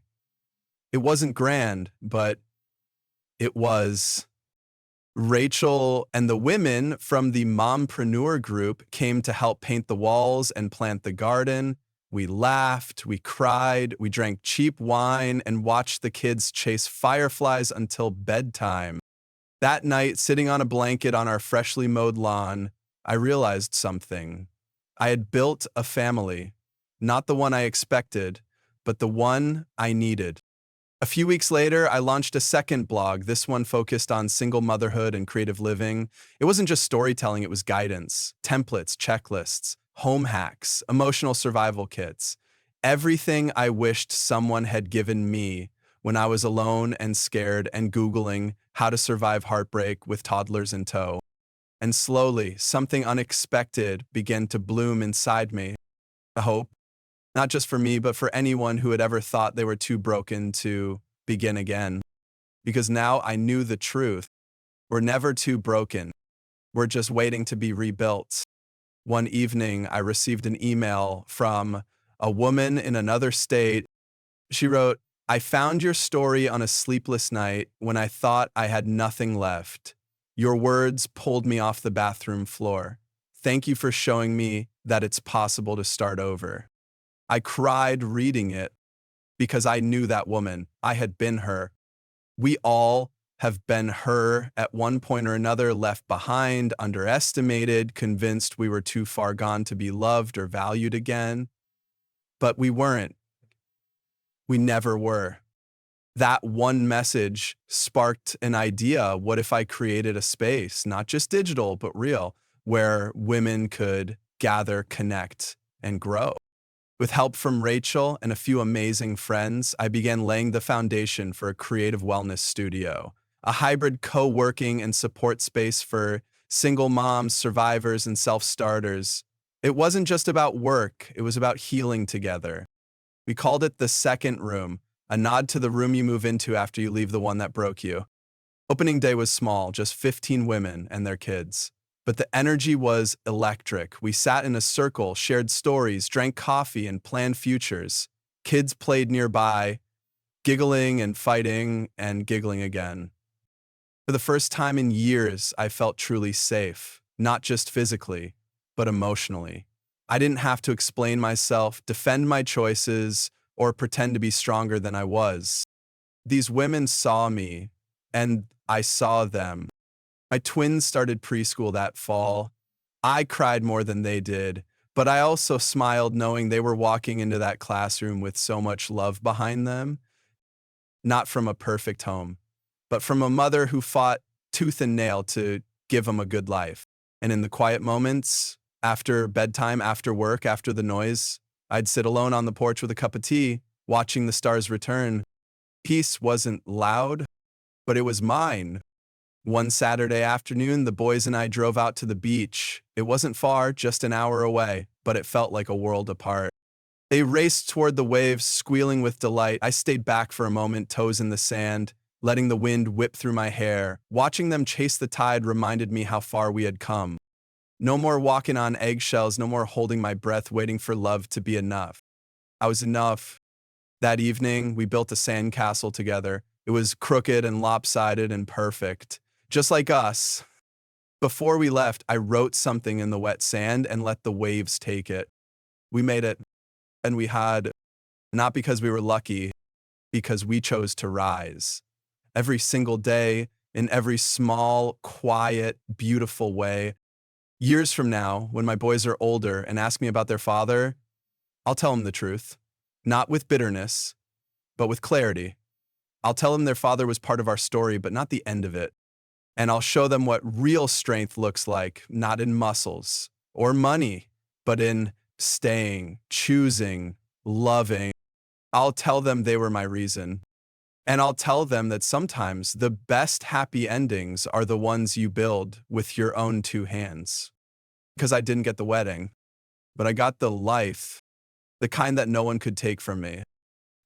It wasn't grand, but it was. Rachel and the women from the mompreneur group came to help paint the walls and plant the garden. We laughed, we cried, we drank cheap wine, and watched the kids chase fireflies until bedtime. That night, sitting on a blanket on our freshly mowed lawn, I realized something. I had built a family, not the one I expected, but the one I needed. A few weeks later, I launched a second blog, this one focused on single motherhood and creative living. It wasn't just storytelling, it was guidance, templates, checklists, home hacks, emotional survival kits. Everything I wished someone had given me when I was alone and scared and Googling how to survive heartbreak with toddlers in tow. And slowly, something unexpected began to bloom inside me. A hope. Not just for me, but for anyone who had ever thought they were too broken to begin again. Because now I knew the truth. We're never too broken. We're just waiting to be rebuilt. One evening, I received an email from a woman in another state. She wrote, "I found your story on a sleepless night when I thought I had nothing left. Your words pulled me off the bathroom floor. Thank you for showing me that it's possible to start over." I cried reading it because I knew that woman. I had been her. We all have been her at one point or another, left behind, underestimated, convinced we were too far gone to be loved or valued again. But we weren't. We never were. That one message sparked an idea. What if I created a space, not just digital, but real, where women could gather, connect, and grow? With help from Rachel and a few amazing friends, I began laying the foundation for a creative wellness studio, a hybrid co-working and support space for single moms, survivors, and self-starters. It wasn't just about work, it was about healing together. We called it the second room, a nod to the room you move into after you leave the one that broke you. Opening day was small, just 15 women and their kids. But the energy was electric. We sat in a circle, shared stories, drank coffee, and planned futures. Kids played nearby, giggling and fighting and giggling again. For the first time in years, I felt truly safe, not just physically, but emotionally. I didn't have to explain myself, defend my choices, or pretend to be stronger than I was. These women saw me, and I saw them. My twins started preschool that fall. I cried more than they did, but I also smiled knowing they were walking into that classroom with so much love behind them. Not from a perfect home, but from a mother who fought tooth and nail to give them a good life. And in the quiet moments, after bedtime, after work, after the noise, I'd sit alone on the porch with a cup of tea, watching the stars return. Peace wasn't loud, but it was mine. One Saturday afternoon, the boys and I drove out to the beach. It wasn't far, just an hour away, but it felt like a world apart. They raced toward the waves, squealing with delight. I stayed back for a moment, toes in the sand, letting the wind whip through my hair. Watching them chase the tide reminded me how far we had come. No more walking on eggshells, no more holding my breath, waiting for love to be enough. I was enough. That evening, we built a sandcastle together. It was crooked and lopsided and perfect. Just like us. Before we left, I wrote something in the wet sand and let the waves take it. We made it, and we had, not because we were lucky, because we chose to rise. Every single day, in every small, quiet, beautiful way. Years from now, when my boys are older and ask me about their father, I'll tell them the truth. Not with bitterness, but with clarity. I'll tell them their father was part of our story, but not the end of it. And I'll show them what real strength looks like, not in muscles or money, but in staying, choosing, loving. I'll tell them they were my reason. And I'll tell them that sometimes the best happy endings are the ones you build with your own two hands. Because I didn't get the wedding, but I got the life, the kind that no one could take from me.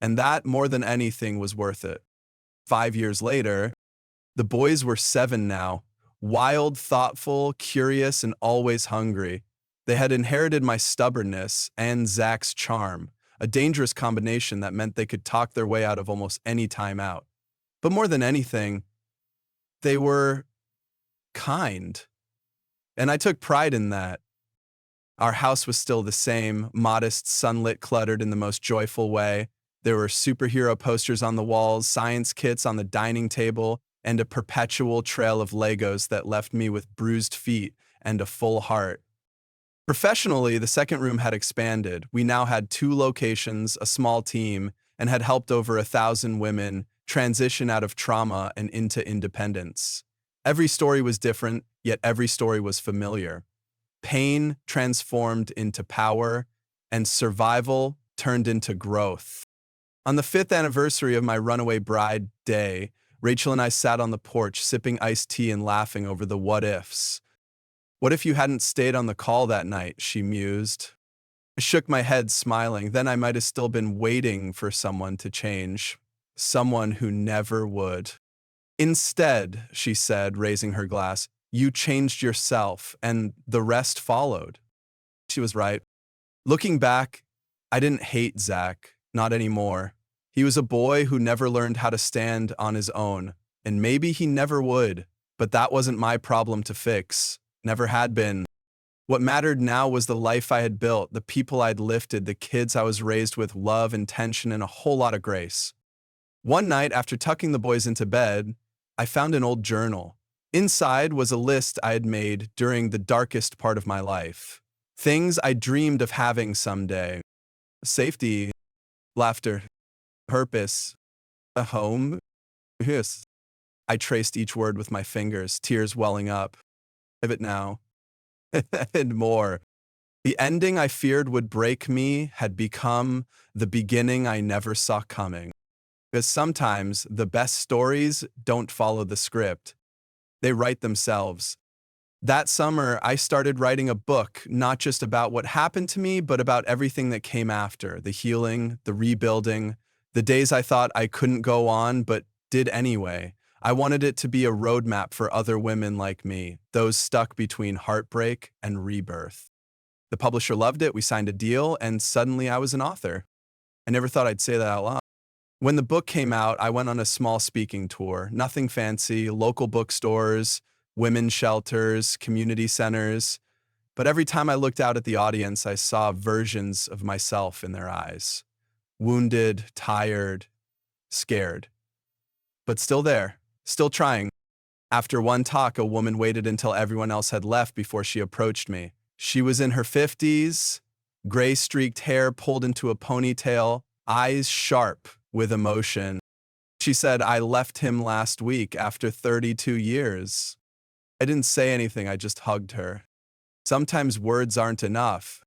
And that, more than anything, was worth it. 5 years later, the boys were 7 now, wild, thoughtful, curious, and always hungry. They had inherited my stubbornness and Zach's charm, a dangerous combination that meant they could talk their way out of almost any time out. But more than anything, they were kind. And I took pride in that. Our house was still the same, modest, sunlit, cluttered in the most joyful way. There were superhero posters on the walls, science kits on the dining table, and a perpetual trail of Legos that left me with bruised feet and a full heart. Professionally, the second room had expanded. We now had 2 locations, a small team, and had helped over 1,000 women transition out of trauma and into independence. Every story was different, yet every story was familiar. Pain transformed into power, and survival turned into growth. On the 5th anniversary of my runaway bride day, Rachel and I sat on the porch sipping iced tea and laughing over the what-ifs. "What if you hadn't stayed on the call that night?" she mused. I shook my head, smiling. Then I might have still been waiting for someone to change. Someone who never would. "Instead," she said, raising her glass, "you changed yourself, and the rest followed." She was right. Looking back, I didn't hate Zach, not anymore. He was a boy who never learned how to stand on his own, and maybe he never would, but that wasn't my problem to fix. Never had been. What mattered now was the life I had built, the people I'd lifted, the kids I was raised with love, intention, and a whole lot of grace. One night, after tucking the boys into bed, I found an old journal. Inside was a list I had made during the darkest part of my life. Things I dreamed of having someday. Safety, laughter, purpose, a home. Yes. I traced each word with my fingers, tears welling up. Of it now. And more. The ending I feared would break me had become the beginning I never saw coming. Because sometimes the best stories don't follow the script. They write themselves. That summer, I started writing a book, not just about what happened to me, but about everything that came after, the healing, the rebuilding, the days I thought I couldn't go on, but did anyway. I wanted it to be a roadmap for other women like me, those stuck between heartbreak and rebirth. The publisher loved it, we signed a deal, and suddenly I was an author. I never thought I'd say that out loud. When the book came out, I went on a small speaking tour, nothing fancy, local bookstores, women's shelters, community centers. But every time I looked out at the audience, I saw versions of myself in their eyes. Wounded, tired, scared. But still there, still trying. After one talk, a woman waited until everyone else had left before she approached me. She was in her 50s, gray-streaked hair pulled into a ponytail, eyes sharp with emotion. She said, "I left him last week after 32 years. I didn't say anything, I just hugged her. Sometimes words aren't enough.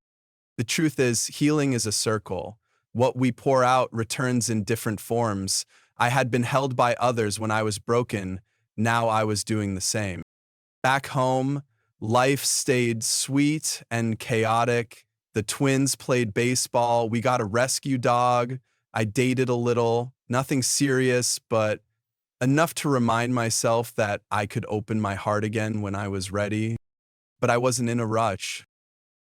The truth is, healing is a circle. What we pour out returns in different forms. I had been held by others when I was broken. Now I was doing the same. Back home, life stayed sweet and chaotic. The twins played baseball. We got a rescue dog. I dated a little. Nothing serious, but enough to remind myself that I could open my heart again when I was ready. But I wasn't in a rush.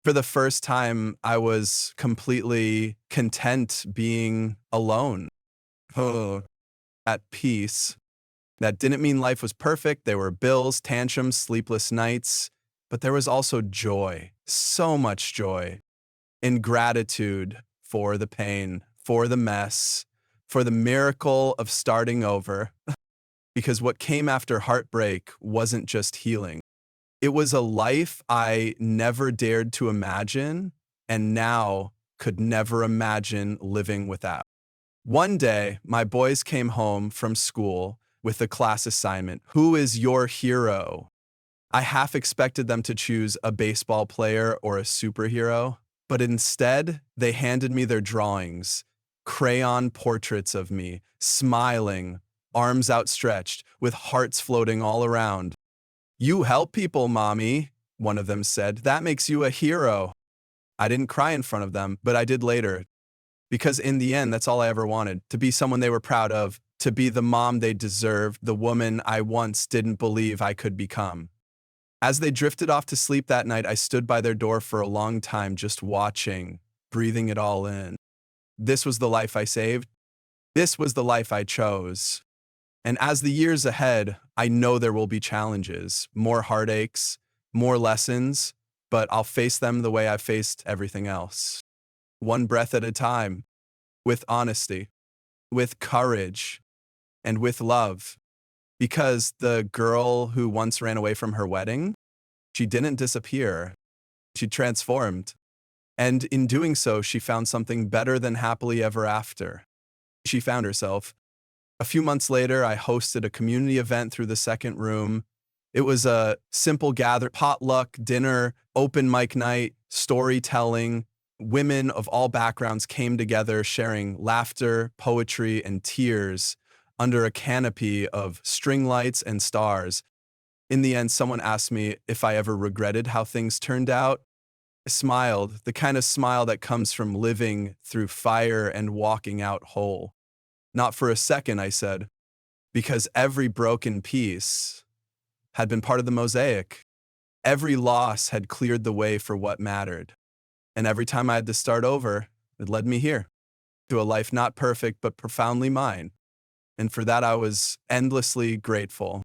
For the first time, I was completely content being alone. Oh, at peace. That didn't mean life was perfect. There were bills, tantrums, sleepless nights, but there was also joy, so much joy, and gratitude for the pain, for the mess, for the miracle of starting over. Because what came after heartbreak wasn't just healing. It was a life I never dared to imagine and now could never imagine living without. One day, my boys came home from school with a class assignment. Who is your hero? I half expected them to choose a baseball player or a superhero, but instead, they handed me their drawings, crayon portraits of me, smiling, arms outstretched, with hearts floating all around. You help people, Mommy, one of them said. That makes you a hero. I didn't cry in front of them, but I did later. Because in the end, that's all I ever wanted, to be someone they were proud of, to be the mom they deserved, the woman I once didn't believe I could become. As they drifted off to sleep that night, I stood by their door for a long time just watching, breathing it all in. This was the life I saved. This was the life I chose. And as the years ahead, I know there will be challenges, more heartaches, more lessons, but I'll face them the way I've faced everything else. One breath at a time, with honesty, with courage, and with love. Because the girl who once ran away from her wedding, she didn't disappear. She transformed. And in doing so, she found something better than happily ever after. She found herself. A few months later, I hosted a community event through the second room. It was a simple potluck, dinner, open mic night, storytelling. Women of all backgrounds came together sharing laughter, poetry, and tears under a canopy of string lights and stars. In the end, someone asked me if I ever regretted how things turned out. I smiled, the kind of smile that comes from living through fire and walking out whole. Not for a second, I said, because every broken piece had been part of the mosaic. Every loss had cleared the way for what mattered. And every time I had to start over, it led me here, to a life not perfect but profoundly mine. And for that, I was endlessly grateful.